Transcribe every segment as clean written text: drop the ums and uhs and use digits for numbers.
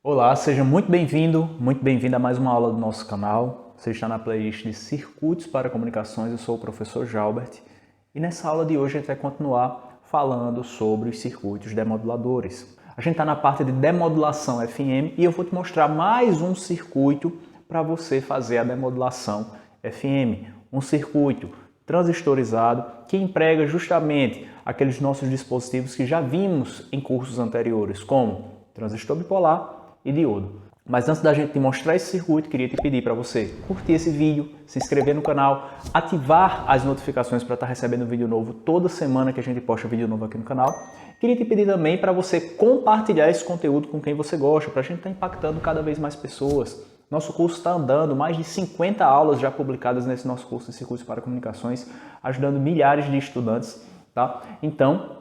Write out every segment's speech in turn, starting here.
Olá, seja muito bem-vindo a mais uma aula do nosso canal. Você está na playlist de Circuitos para Comunicações, eu sou o professor Jalbert. E nessa aula de hoje a gente vai continuar falando sobre os circuitos demoduladores. A gente está na parte de demodulação FM e eu vou te mostrar mais um circuito para você fazer a demodulação FM. Um circuito transistorizado que emprega justamente aqueles nossos dispositivos que já vimos em cursos anteriores, como transistor bipolar e diodo. Mas antes da gente te mostrar esse circuito, queria te pedir para você curtir esse vídeo, se inscrever no canal, ativar as notificações para estar recebendo vídeo novo toda semana que a gente posta vídeo novo aqui no canal. Queria te pedir também para você compartilhar esse conteúdo com quem você gosta, para a gente estar impactando cada vez mais pessoas. Nosso curso está andando, mais de 50 aulas já publicadas nesse nosso curso de Circuitos para Comunicações, ajudando milhares de estudantes, tá? Então,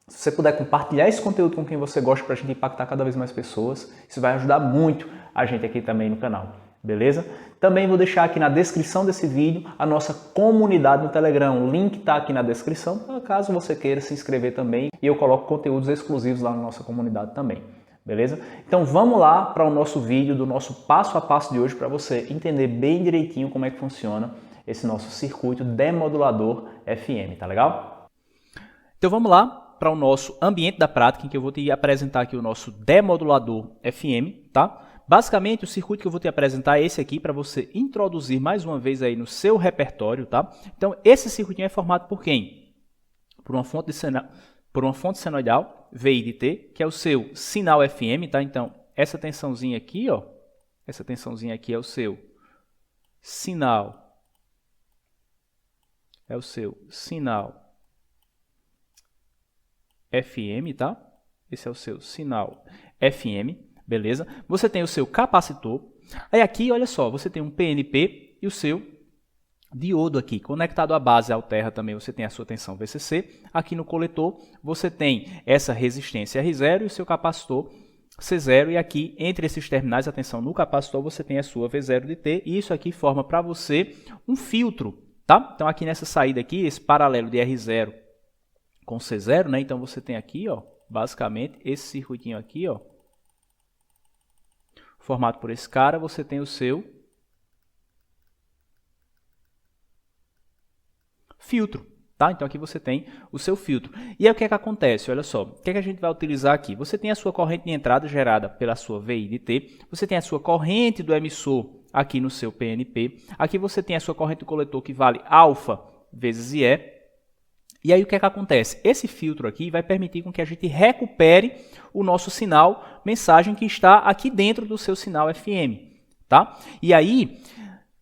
se você puder compartilhar esse conteúdo com quem você gosta para a gente impactar cada vez mais pessoas, isso vai ajudar muito a gente aqui também no canal, beleza? Também vou deixar aqui na descrição desse vídeo a nossa comunidade no Telegram. O link está aqui na descrição, caso você queira se inscrever também. E eu coloco conteúdos exclusivos lá na nossa comunidade também, beleza? Então vamos lá para o nosso vídeo do nosso passo a passo de hoje para você entender bem direitinho como é que funciona esse nosso circuito demodulador FM, tá legal? Então vamos lá para o nosso ambiente da prática, em que eu vou te apresentar aqui o nosso demodulador FM, tá? Basicamente, o circuito que eu vou te apresentar é esse aqui, para você introduzir mais uma vez aí no seu repertório, tá? Então, esse circuitinho é formado por quem? Por uma fonte senoidal, VI de T, que é o seu sinal FM, tá? Então, essa tensãozinha aqui, ó, essa tensãozinha aqui é o seu sinal, FM, tá? Esse é o seu sinal FM, beleza? Você tem o seu capacitor. Aí aqui, olha só, você tem um PNP e o seu diodo aqui. Conectado à base alterna também você tem a sua tensão VCC. Aqui no coletor você tem essa resistência R0 e o seu capacitor C0. E aqui, entre esses terminais, a tensão no capacitor, você tem a sua V0 de T. E isso aqui forma para você um filtro, tá? Então aqui nessa saída aqui, esse paralelo de R0 com C0, né? Então você tem aqui, ó, basicamente esse circuitinho aqui, ó, formado por esse cara, você tem o seu filtro, tá? Então aqui você tem o seu filtro. E aí o que é que acontece? Olha só, o que é que a gente vai utilizar aqui? Você tem a sua corrente de entrada gerada pela sua VI de T, você tem a sua corrente do emissor aqui no seu PNP, aqui você tem a sua corrente do coletor que vale alfa vezes IE. E aí o que é que acontece? Esse filtro aqui vai permitir com que a gente recupere o nosso sinal mensagem que está aqui dentro do seu sinal FM, tá? E aí,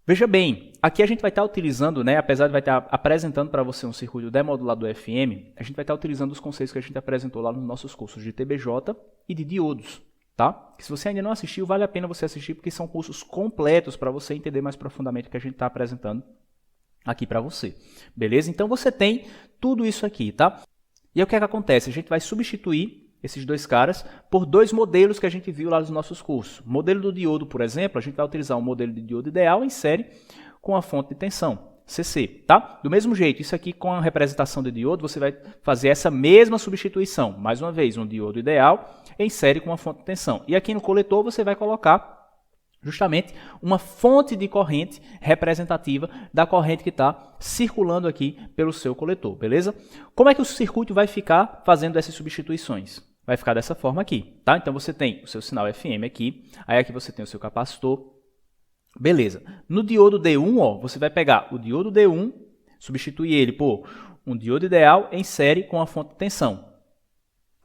veja bem, aqui a gente vai estar utilizando, né, apesar de vai estar apresentando para você um circuito demodulador FM, a gente vai estar utilizando os conceitos que a gente apresentou lá nos nossos cursos de TBJ e de diodos, tá? Que se você ainda não assistiu, vale a pena você assistir, porque são cursos completos para você entender mais profundamente o que a gente está apresentando aqui para você, beleza? Então você tem tudo isso aqui, tá? E aí o que é que acontece? A gente vai substituir esses dois caras por dois modelos que a gente viu lá nos nossos cursos. O modelo do diodo, por exemplo, a gente vai utilizar um modelo de diodo ideal em série com a fonte de tensão, CC, tá? Do mesmo jeito, isso aqui com a representação de diodo, você vai fazer essa mesma substituição. Mais uma vez, um diodo ideal em série com a fonte de tensão. E aqui no coletor você vai colocar justamente uma fonte de corrente representativa da corrente que está circulando aqui pelo seu coletor, beleza? Como é que o circuito vai ficar fazendo essas substituições? Vai ficar dessa forma aqui, tá? Então você tem o seu sinal FM aqui, aí aqui você tem o seu capacitor, beleza. No diodo D1, ó, você vai pegar o diodo D1, substituir ele por um diodo ideal em série com a fonte de tensão.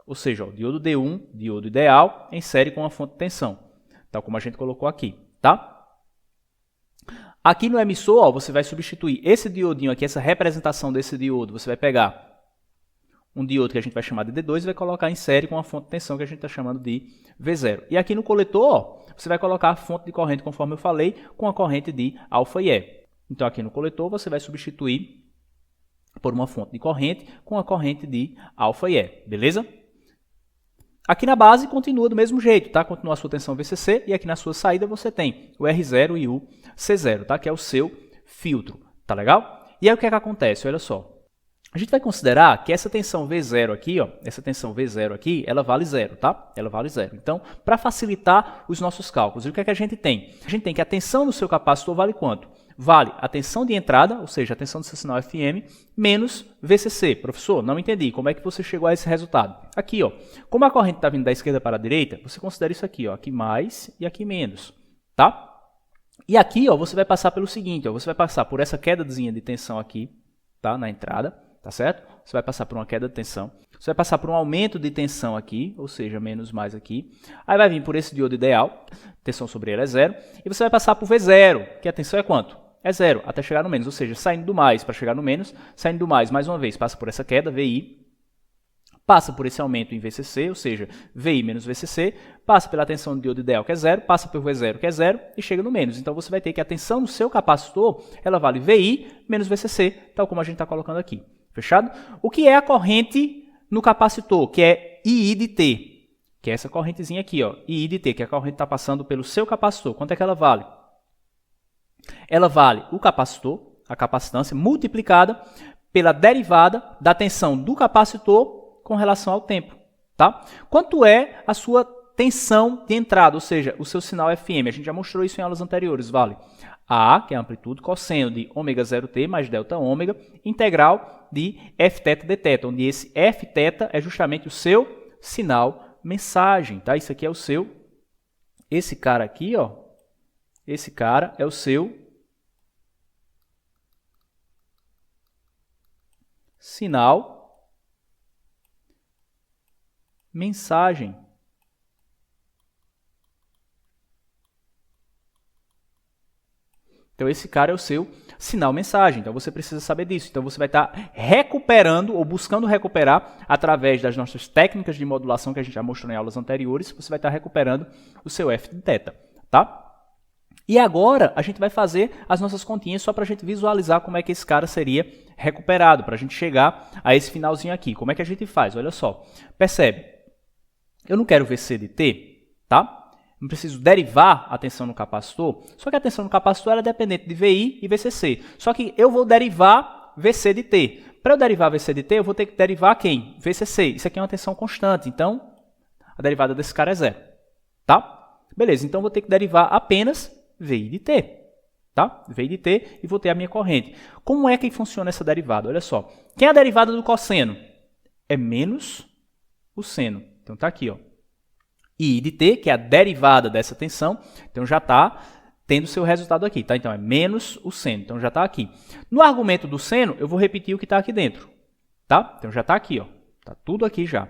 Ou seja, ó, diodo D1, diodo ideal em série com a fonte de tensão. Tal como a gente colocou aqui, tá? Aqui no emissor, ó, você vai substituir esse diodinho aqui, essa representação desse diodo, você vai pegar um diodo que a gente vai chamar de D2 e vai colocar em série com a fonte de tensão que a gente está chamando de V0. E aqui no coletor, ó, você vai colocar a fonte de corrente, conforme eu falei, com a corrente de alfa e E. Então aqui no coletor você vai substituir por uma fonte de corrente com a corrente de alfa e E, beleza? Aqui na base continua do mesmo jeito, tá? Continua a sua tensão VCC e aqui na sua saída você tem o R0 e o C0, tá? Que é o seu filtro, tá legal? E aí o que é que acontece? Olha só. A gente vai considerar que essa tensão V0 aqui, ó, essa tensão V0 aqui, ela vale 0, tá? Ela vale 0. Então, para facilitar os nossos cálculos, o que é que a gente tem? A gente tem que a tensão no seu capacitor vale quanto? Vale a tensão de entrada, ou seja, a tensão do seu sinal FM, menos VCC. Professor, não entendi. Como é que você chegou a esse resultado? Aqui, ó, como a corrente está vindo da esquerda para a direita, você considera isso aqui, ó, aqui mais e aqui menos, tá? E aqui, ó, você vai passar pelo seguinte, ó, você vai passar por essa quedazinha de tensão aqui, tá, na entrada, tá certo? Você vai passar por uma queda de tensão, você vai passar por um aumento de tensão aqui, ou seja, menos mais aqui. Aí vai vir por esse diodo ideal, tensão sobre ele é 0, e você vai passar por V0, que a tensão é quanto? É 0, até chegar no menos, ou seja, saindo do mais para chegar no menos, saindo do mais uma vez, passa por essa queda, VI, passa por esse aumento em VCC, ou seja, VI menos VCC, passa pela tensão do diodo ideal, que é 0, passa pelo V0, que é 0, e chega no menos. Então, você vai ter que a tensão no seu capacitor, ela vale VI menos VCC, tal como a gente está colocando aqui. Fechado? O que é a corrente no capacitor, que é II de T, que é essa correntezinha aqui, ó, II de T, que é a corrente que está passando pelo seu capacitor. Quanto é que ela vale? Ela vale o capacitor, a capacitância, multiplicada pela derivada da tensão do capacitor com relação ao tempo. Tá? Quanto é a sua tensão de entrada, ou seja, o seu sinal FM? A gente já mostrou isso em aulas anteriores, vale? A, que é a amplitude, cosseno de ômega 0t mais delta ômega, integral de f θ dθ, onde esse f θ é justamente o seu sinal mensagem, tá? Isso aqui é o seu, esse cara aqui, ó, esse cara é o seu sinal mensagem. Então, esse cara é o seu sinal mensagem. Então, você precisa saber disso. Então, você vai estar recuperando ou buscando recuperar através das nossas técnicas de modulação que a gente já mostrou em aulas anteriores. Você vai estar recuperando o seu f de θ, tá? E agora, a gente vai fazer as nossas continhas só para a gente visualizar como é que esse cara seria recuperado, para a gente chegar a esse finalzinho aqui. Como é que a gente faz? Olha só. Percebe? Eu não quero VC de T, tá? Não preciso derivar a tensão no capacitor, só que a tensão no capacitor é dependente de VI e VCC. Só que eu vou derivar VC de T. Para eu derivar VC de T, eu vou ter que derivar quem? VCC. Isso aqui é uma tensão constante, então a derivada desse cara é 0. Tá? Beleza, então eu vou ter que derivar apenas VI de T. Tá? VI de T e vou ter a minha corrente. Como é que funciona essa derivada? Olha só. Quem é a derivada do cosseno? É menos o seno. Então está aqui, ó. I de T, que é a derivada dessa tensão, então já está tendo seu resultado aqui, tá? Então é menos o seno, então já está aqui. No argumento do seno, eu vou repetir o que está aqui dentro, tá? Então já está aqui, ó, está tudo aqui já. O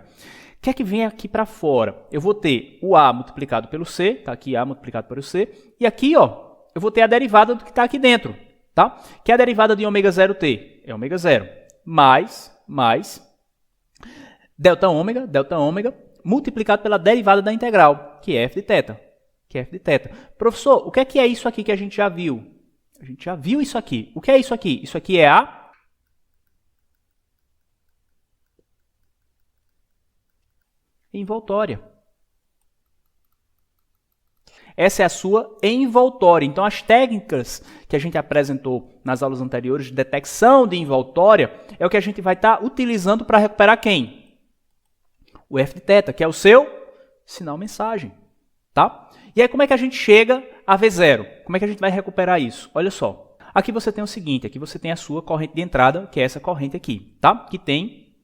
que é que vem aqui para fora? Eu vou ter o A multiplicado pelo C, tá aqui A multiplicado pelo C, e aqui, ó, eu vou ter a derivada do que está aqui dentro, tá? Que é a derivada de ômega 0t, é ômega 0, mais delta ômega, multiplicado pela derivada da integral, que é f de θ. Professor, o que é isso aqui que a gente já viu? A gente já viu isso aqui. O que é isso aqui? Isso aqui é a envoltória. Essa é a sua envoltória. Então, as técnicas que a gente apresentou nas aulas anteriores de detecção de envoltória é o que a gente vai estar utilizando para recuperar quem? O f de θ, que é o seu sinal mensagem, tá? E aí como é que a gente chega a V0? Como é que a gente vai recuperar isso? Olha só, aqui você tem o seguinte, aqui você tem a sua corrente de entrada, que é essa corrente aqui, tá? Que tem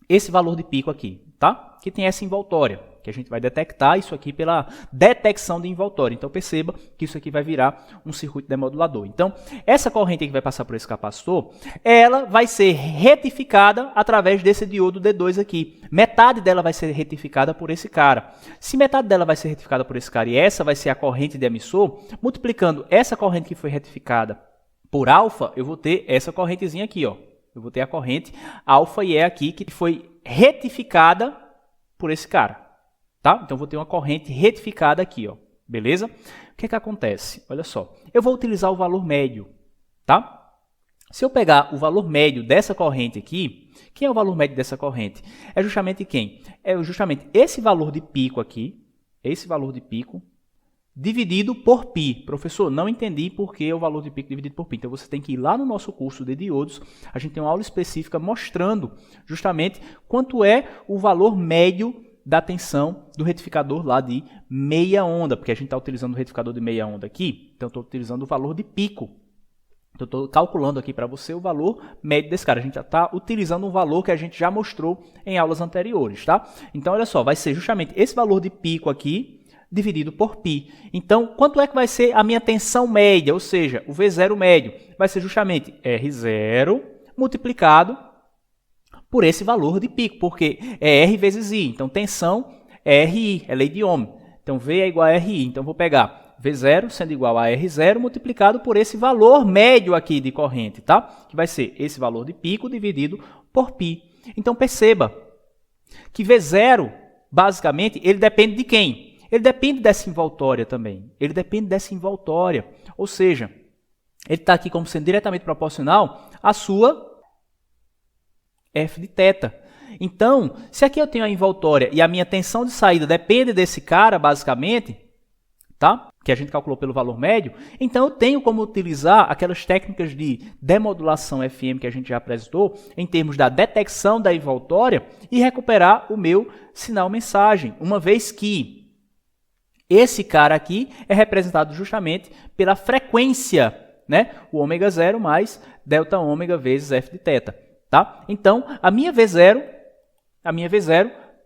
esse valor de pico aqui, tá? Que tem essa envoltória, que a gente vai detectar isso aqui pela detecção de envoltória. Então, perceba que isso aqui vai virar um circuito demodulador. Então, essa corrente que vai passar por esse capacitor, ela vai ser retificada através desse diodo D2 aqui. Metade dela vai ser retificada por esse cara. Se metade dela vai ser retificada por esse cara e essa vai ser a corrente de emissor, multiplicando essa corrente que foi retificada por alfa, eu vou ter essa correntezinha aqui, ó. Eu vou ter a corrente alfa e E aqui que foi retificada por esse cara. Tá? Então, eu vou ter uma corrente retificada aqui, ó. Beleza? O que é que acontece? Olha só, eu vou utilizar o valor médio, tá? Se eu pegar o valor médio dessa corrente aqui, quem é o valor médio dessa corrente? É justamente quem? É justamente esse valor de pico aqui, esse valor de pico, dividido por π. Professor, não entendi por que o valor de pico dividido por π. Então você tem que ir lá no nosso curso de diodos, a gente tem uma aula específica mostrando justamente quanto é o valor médio da tensão do retificador lá de meia onda, porque a gente está utilizando o retificador de meia onda aqui, então estou utilizando o valor de pico. Então estou calculando aqui para você o valor médio desse cara. A gente já está utilizando um valor que a gente já mostrou em aulas anteriores, tá? Então olha só, vai ser justamente esse valor de pico aqui, dividido por π. Então, quanto é que vai ser a minha tensão média, ou seja, o V0 médio? Vai ser justamente R0 multiplicado por esse valor de pico, porque é R vezes I. Então, tensão é RI, é lei de Ohm. Então, V é igual a RI. Então, vou pegar V0 sendo igual a R0 multiplicado por esse valor médio aqui de corrente, tá? Que vai ser esse valor de pico dividido por π. Então, perceba que V0, basicamente, ele depende de quem? Ele depende dessa envoltória também. Ele depende dessa envoltória. Ou seja, ele está aqui como sendo diretamente proporcional à sua F de θ. Então, se aqui eu tenho a envoltória e a minha tensão de saída depende desse cara, basicamente, tá? Que a gente calculou pelo valor médio, então eu tenho como utilizar aquelas técnicas de demodulação FM que a gente já apresentou, em termos da detecção da envoltória e recuperar o meu sinal mensagem, uma vez que esse cara aqui é representado justamente pela frequência, né? O ômega 0 mais delta ômega vezes F de θ, tá? Então, a minha V0,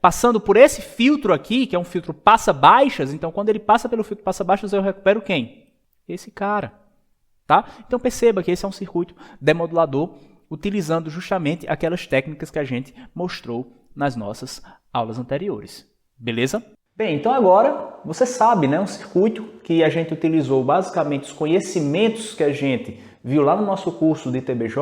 passando por esse filtro aqui, que é um filtro passa-baixas, então quando ele passa pelo filtro passa-baixas, eu recupero quem? Esse cara, tá? Então perceba que esse é um circuito demodulador, utilizando justamente aquelas técnicas que a gente mostrou nas nossas aulas anteriores, beleza? Bem, então agora você sabe, né, um circuito que a gente utilizou basicamente os conhecimentos que a gente viu lá no nosso curso de TBJ,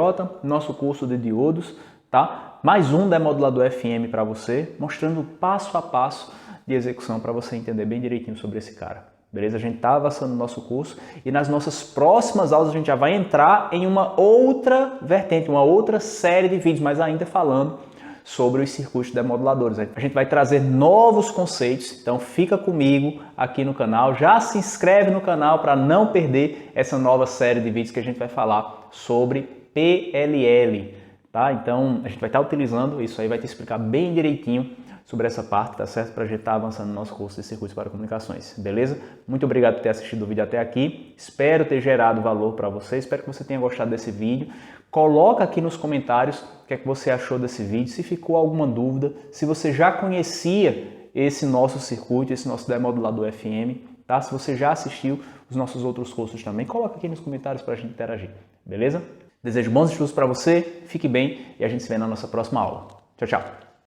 nosso curso de diodos, tá? Mais um demodulador FM para você, mostrando passo a passo de execução para você entender bem direitinho sobre esse cara. Beleza? A gente está avançando no nosso curso e nas nossas próximas aulas a gente já vai entrar em uma outra vertente, uma outra série de vídeos, mas ainda falando sobre os circuitos demoduladores. A gente vai trazer novos conceitos, então fica comigo aqui no canal, já se inscreve no canal para não perder essa nova série de vídeos que a gente vai falar sobre PLL, tá? Então a gente vai estar utilizando isso aí, vai te explicar bem direitinho sobre essa parte, tá certo? Para a gente estar avançando no nosso curso de circuitos para comunicações, beleza? Muito obrigado por ter assistido o vídeo até aqui, espero ter gerado valor para você, espero que você tenha gostado desse vídeo. Coloca aqui nos comentários o que é que você achou desse vídeo, se ficou alguma dúvida, se você já conhecia esse nosso circuito, esse nosso demodulador FM, tá? Se você já assistiu os nossos outros cursos também, coloca aqui nos comentários para a gente interagir, beleza? Desejo bons estudos para você, fique bem e a gente se vê na nossa próxima aula. Tchau, tchau!